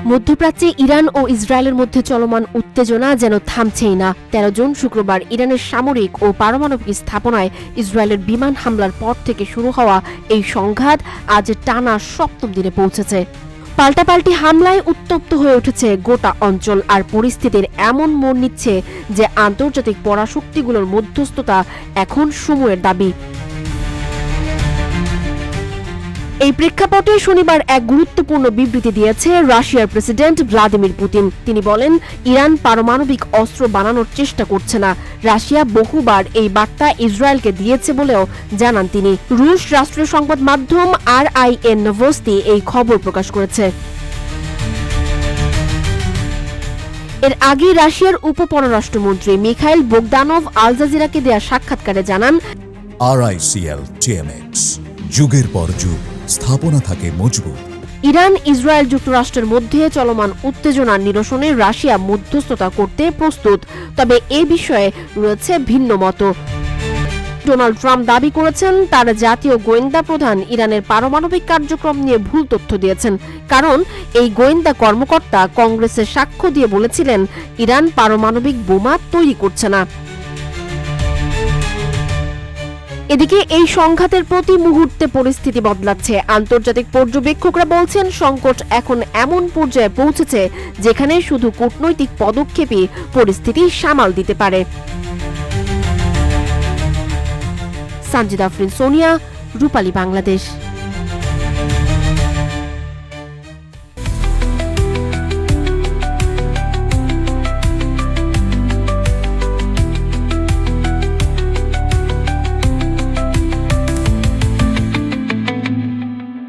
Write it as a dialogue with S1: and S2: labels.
S1: মধ্যপ্রাচ্যে ইরান ও ইসরায়েলের মধ্যে চলমান উত্তেজনা যেন থামছেই না। 13 জুন শুক্রবার ইরানের সামরিক ও পারমাণবিক স্থাপনায় ইসরায়েলের বিমান হামলার পর থেকে শুরু হওয়া এই সংঘাত আজ টানা 7ম দিনে পৌঁছেছে। পাল্টাপাল্টি হামলায় উত্তপ্ত হয়ে উঠেছে গোটা অঞ্চল, আর পরিস্থিতির এমন মোড় নিচ্ছে যে আন্তর্জাতিক পরাশক্তিগুলোর মধ্যস্থতা এখন সময়ের দাবি। এই প্রেক্ষাপটে শনিবার এক গুরুত্বপূর্ণ বিবৃতি দিয়েছে রাশিয়ার প্রেসিডেন্ট ভ্লাদিমির পুতিন। তিনি বলেন, ইরান পারমাণবিক অস্ত্র বানানোর চেষ্টা করছে না। রাশিয়া বহুবার এই বার্তা ইসরায়েলকে দিয়েছে বলেও জানান তিনি। রুশ রাষ্ট্রীয় সংবাদ মাধ্যম RIA নোভোস্তি এই খবর প্রকাশ করেছে। এর আগে রাশিয়ার উপপররাষ্ট্রমন্ত্রী মিখাইল বোগদানভ আল জাজিরাকে দেয়া সাক্ষাৎকারে জানান,
S2: RICL TMX যুগের পর যুগ স্থাপনা থাকে মজবুত।
S1: ইরান ইসরায়েল যুক্তরাষ্ট্রের মধ্যে চলমান উত্তেজনার নিরসনে রাশিয়া মধ্যস্থতা করতে প্রস্তুত, তবে এ বিষয়ে রয়েছে ভিন্ন মত। ডোনাল্ড ট্রাম্প দাবি করেছেন, তার জাতীয় গোয়েন্দা প্রধান ইরানের পারমাণবিক কার্যক্রম নিয়ে ভুল তথ্য দিয়েছেন, কারণ এই গোয়েন্দা কর্মকর্তা কংগ্রেসে সাক্ষ্য দিয়ে বলেছিলেন ইরান পারমাণবিক বোমা তৈরি করছে না। এদিকে এই সংঘাতের প্রতি মুহূর্তে পরিস্থিতি বদলাচ্ছে। আন্তর্জাতিক পর্যবেক্ষকরা বলছেন, সংকট এখন এমন পর্যায়ে পৌঁছেছে যেখানে শুধু কূটনৈতিক পদক্ষেপই পরিস্থিতি সামাল দিতে পারে। সানজিদা আফরিন, সোনিয়া, রূপালী, বাংলাদেশ।